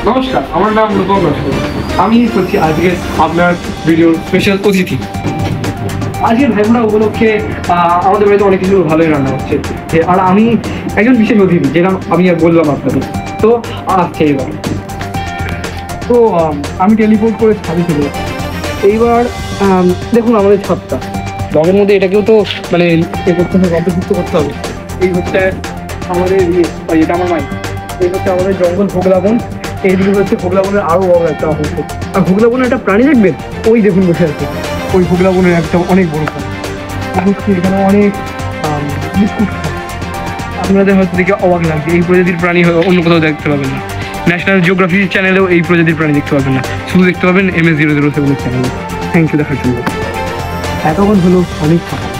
নমস্কার, আমার নাম রূপম নস্কর। আমি হচ্ছি আজকে আপনার ভিডিওর স্পেশাল অতিথি। আজকের ভাইফোঁটা উপলক্ষে আমাদের বাড়িতে অনেক কিছু ভালোই রান্না হচ্ছে, আর আমি একজন বিশেষ অতিথি, যেটা আমি আর বললাম আপনাদের। তো আসছে এবার তো আমি টেলিপোর্ট করে ছাদে চলে যাচ্ছি। এইবার দেখুন আমাদের ছাদটা, ব্লগের মধ্যে এটাকেও তো মানে এ করতে হবে, অন্তর্ভুক্ত করতে হবে। এই হচ্ছে আমাদের এটা আমার মাইক, এই হচ্ছে আমাদের জঙ্গল ভোগলাবন। এইদিকে হচ্ছে ভোগলাবনের আরও বড় একটা অংশ। আর ভোগলাবনের একটা প্রাণী দেখবেন, ওই দেখুন বসে আছে, ওই ভোগলাবনের একটা অনেক বড় প্রাণী। এখানে অনেক বিস্কুট খায়, আপনাদের হয়তো দেখে অবাক লাগছে। এই প্রজাতির প্রাণী অন্য কোথাও দেখতে পাবেন না। ন্যাশনাল জিওগ্রাফি চ্যানেলেও এই প্রজাতির প্রাণী দেখতে পাবেন না, শুধু দেখতে পাবেন MS007 চ্যানেলে। থ্যাংক ইউ দেখার জন্য। এতক্ষণ হলো অনেক খারাপ,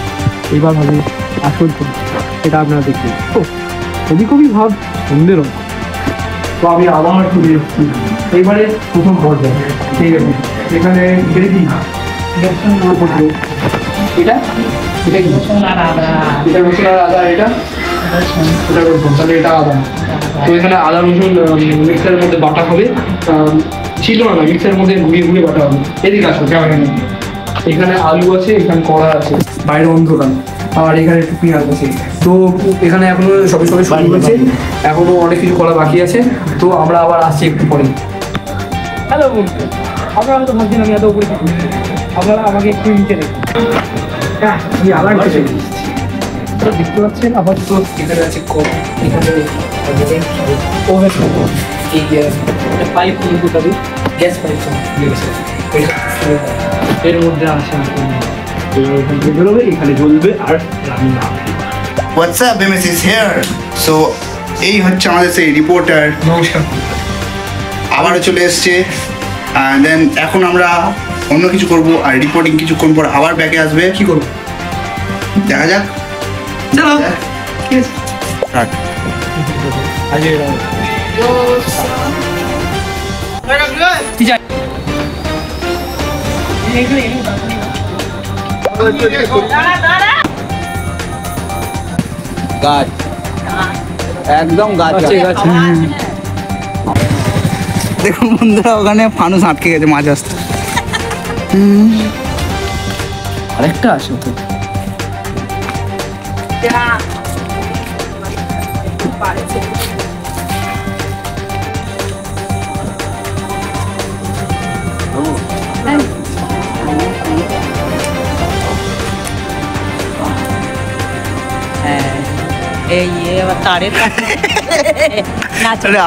এইবার হবে আসল ছবি, এটা আপনারা দেখবেন। ও ছবি কবি ভাব সুন্দর। তো আমি আবার চলে এসেছি এইবারে প্রথম পর্যায়ে। ঠিক আছে, এখানে দেখি এটা এটা কি রসুন আর আদা, এটা রসুন আর আদা, এটা এটা রসুন, তাহলে এটা আদা। তো এখানে আদা রসুন মিক্সারের মধ্যে বাটা হবে, ছিল না মিক্সারের মধ্যে ঘুরিয়ে ঘুরিয়ে বাটা হবে। এদিকে আসো, এখানে আলু আছে, এখানে কড়া আছে, বাইরে অন্ধকার, আর এখানে একটু পেঁয়াজ আছে। তো এখানে এখনো সবে সবে শুরু হয়েছে, এখনো অনেক কিছু করা বাকি আছে। তো আমরা আবার আসছি একটু পরে। হ্যালো বন্ধু, আপনারা হয়তো ভাবছেন আমি এত উপরে, আপনারা আমাকে একটু নিচে দেখুন। আমি আবার দেখতে পাচ্ছেন আবার তো এখানে আছে কড়া, এখানে ওভেন, এই পাইপ তৈরি, গ্যাস পাইপ এর মধ্যে আছে বেরোবে, এখানে জ্বলবে আর রান্না। What's up, MS is here. So এই হচ্ছে আমাদের সেই রিপোর্টার। নমস্কার। আবারও চলে এসছে, দেন এখন আমরা অন্য কিছু করব, আর রিপোর্টিং কিছুক্ষণ পর আবার ব্যাকে আসবে। কি করবো দেখা যাক। চলো। গাছ একদম গাছ গাছ। দেখুন বন্ধুরা, ওখানে ফানুস আটকে গেছে মাছ আসতে। আরেকটা আসে তো।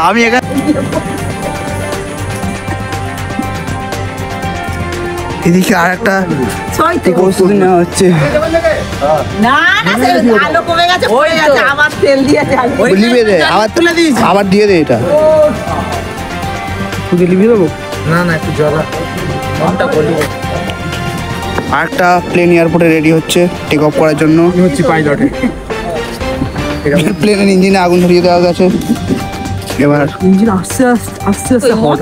আমি এখানে এদিকে আর একটা প্রস্তুতি নেওয়া হচ্ছে। আবার দিয়ে দে, এটা লিখে দেবো না না একটু জল। আর একটা প্লেন এয়ারপোর্টে রেডি হচ্ছে টেক অফ করার জন্য। হচ্ছে পাইলটে, প্লেনের ইঞ্জিনে আগুন ধরিয়ে দেওয়া গেছে। এবার ইঞ্জিন আস্তে আস্তে আস্তে আস্তে হওয়া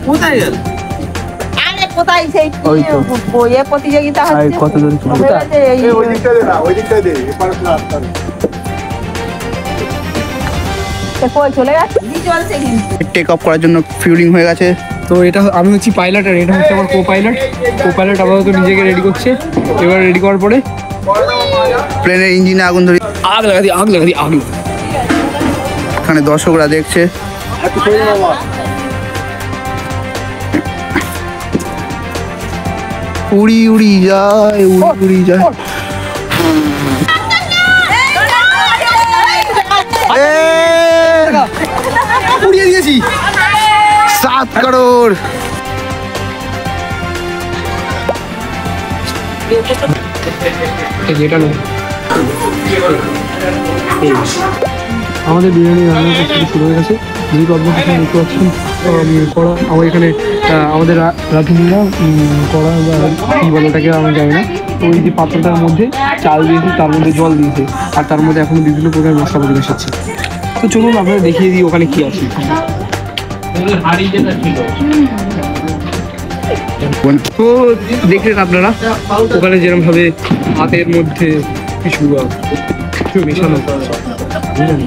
কোথায় গেল? কোথায় সেই প্রতিযোগিতা হচ্ছে? কত দূর চলে গেছে, টেক অফ করার জন্য ফিউলিং হয়ে গেছে। তো এটা আমি হচ্ছি পাইলট, আর এটা হচ্ছে আমার কো পাইলট আপাতত নিজেকে রেডি করছে। এবার রেডি করার পরে প্লেনের ইঞ্জিনে আগুন ধরিয়ে আগ লাগা দিই। এখানে দর্শকরা দেখছে। উড়ি উড়ি যায়, উড়ি যায়। উড়িয়ে দিয়েছি 7 করোড়। যেটা নয়, আমাদের বিরিয়ানি রান্নার প্রস্তুতি শুরু হয়ে গেছে। যেহেতু আপনার কিছু দেখতে পাচ্ছেন কড়া, আমার এখানে আমাদের রাঁধুনিরা কড়া বা কী বলে ওটাকে আমি জানি না। তো ওই যে পাত্রটার মধ্যে চাল দিয়েছে, তার মধ্যে জল দিয়েছে, আর তার মধ্যে এখনো বিভিন্ন প্রকার মশলাপাতি মেশাচ্ছে। তো চলুন আপনারা দেখিয়ে দিই ওখানে কী আছে। তো দেখলেন আপনারা ওখানে যেরকম ভাবে হাতের মধ্যে কিছু মেশানো, বুঝলেন।